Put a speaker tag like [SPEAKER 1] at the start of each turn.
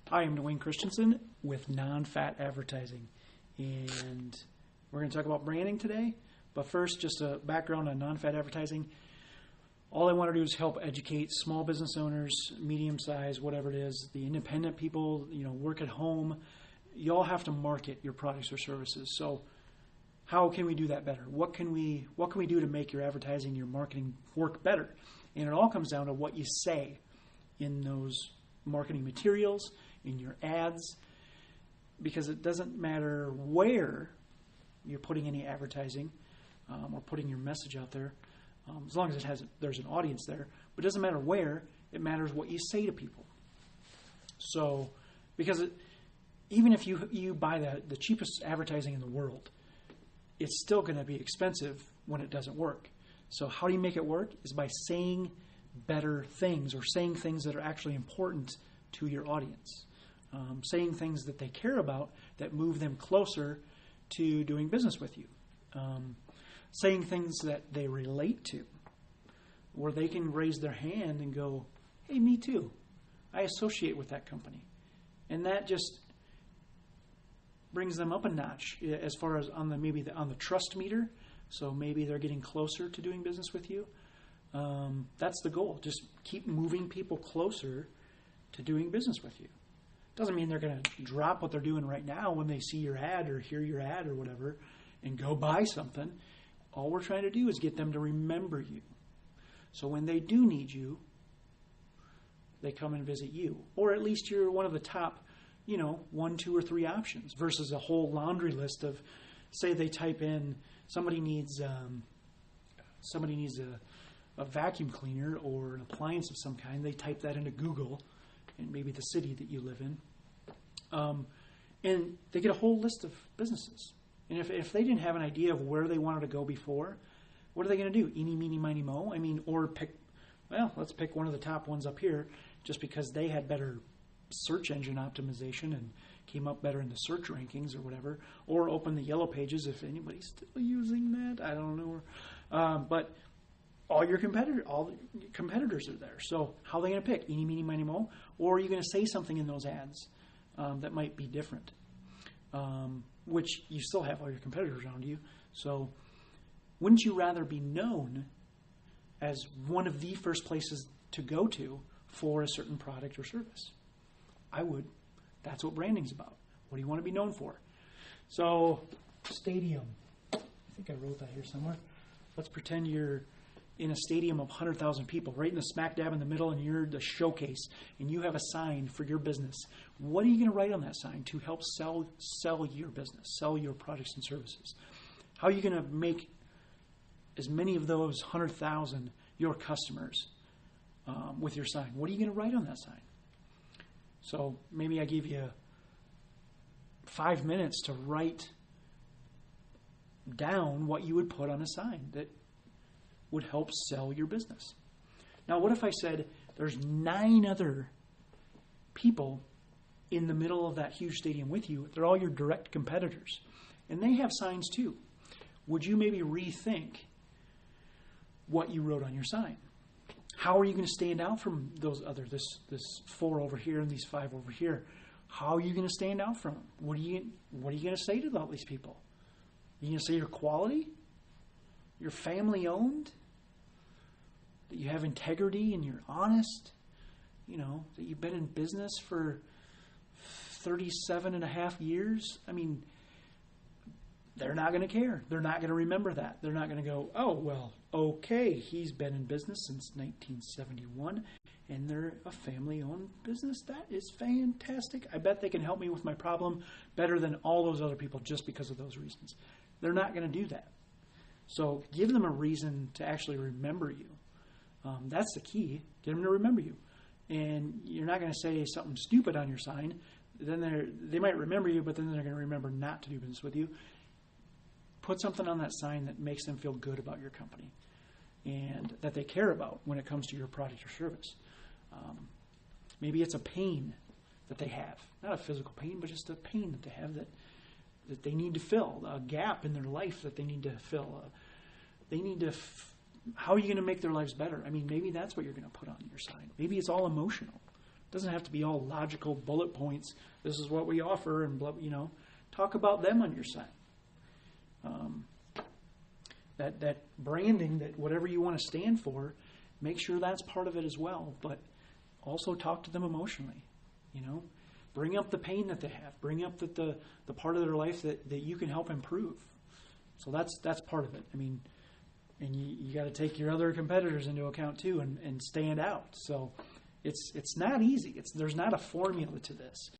[SPEAKER 1] Hi, I'm Dwayne Christensen with Non-Fat Advertising, and we're going to talk about branding today. But first, just a background on non-fat advertising. All I want to do is help educate small business owners, medium size, whatever it is, the independent people, work at home. You all have to market your products or services. So how can we do that better? What can we do to make your advertising, your marketing work better? And it all comes down to what you say in those marketing materials, in your ads, because it doesn't matter where you're putting any advertising or putting your message out there, as long as there's an audience there. But it doesn't matter where; it matters what you say to people. So, because even if you buy the cheapest advertising in the world, it's still going to be expensive when it doesn't work. So, how do you make it work? Is by saying better things or saying things that are actually important to your audience. Saying things that they care about that move them closer to doing business with you. Saying things that they relate to, where they can raise their hand and go, hey, me too. I associate with that company. And that just brings them up a notch as far as on the trust meter. So maybe they're getting closer to doing business with you. That's the goal. Just keep moving people closer to doing business with you. Doesn't mean they're going to drop what they're doing right now when they see your ad or hear your ad or whatever and go buy something. All we're trying to do is get them to remember you. So when they do need you, they come and visit you. Or at least you're one of the top, 1, 2, or 3 options versus a whole laundry list of, say they type in, somebody needs a vacuum cleaner or an appliance of some kind. They type that into Google and maybe the city that you live in. And they get a whole list of businesses. And if they didn't have an idea of where they wanted to go before, what are they going to do? Eeny, meeny, miny, mo? Let's pick one of the top ones up here just because they had better search engine optimization and came up better in the search rankings or whatever. Or open the yellow pages if anybody's still using that. I don't know. But all the competitors are there. So how are they going to pick? Eeny, meeny, miny, mo? Or are you going to say something in those ads that might be different? Which you still have all your competitors around you. So wouldn't you rather be known as one of the first places to go to for a certain product or service? I would. That's what branding's about. What do you want to be known for? So, stadium. I think I wrote that here somewhere. Let's pretend you're in a stadium of 100,000 people, right in the smack dab in the middle, and you're the showcase, and you have a sign for your business. What are you going to write on that sign to help sell your business, sell your products and services? How are you going to make as many of those 100,000 your customers with your sign? What are you going to write on that sign? So maybe I give you 5 minutes to write down what you would put on a sign that would help sell your business. Now, what if I said there's 9 other people in the middle of that huge stadium with you? They're all your direct competitors, and they have signs too. Would you maybe rethink what you wrote on your sign? How are you going to stand out from those others? This 4 over here and these 5 over here. How are you going to stand out from them? What are you going to say to all these people? Are you going to say your quality? You're family owned, that you have integrity and you're honest, that you've been in business for 37 and a half years. They're not going to care. They're not going to remember that. They're not going to go, oh, well, okay, he's been in business since 1971 and they're a family-owned business. That is fantastic. I bet they can help me with my problem better than all those other people just because of those reasons. They're not going to do that. So give them a reason to actually remember you. That's the key. Get them to remember you. And you're not going to say something stupid on your sign. Then they might remember you, but then they're going to remember not to do business with you. Put something on that sign that makes them feel good about your company and that they care about when it comes to your product or service. Maybe it's a pain that they have. Not a physical pain, but just a pain that they have that they need to fill, a gap in their life that they need to fill. How are you going to make their lives better? Maybe that's what you're going to put on your sign. Maybe it's all emotional. It doesn't have to be all logical bullet points. This is what we offer, and talk about them on your site. That branding, that whatever you want to stand for, make sure that's part of it as well. But also talk to them emotionally. Bring up the pain that they have. Bring up the part of their life that you can help improve. So that's part of it. And you got to take your other competitors into account too, and stand out. So it's not easy. There's not a formula to this.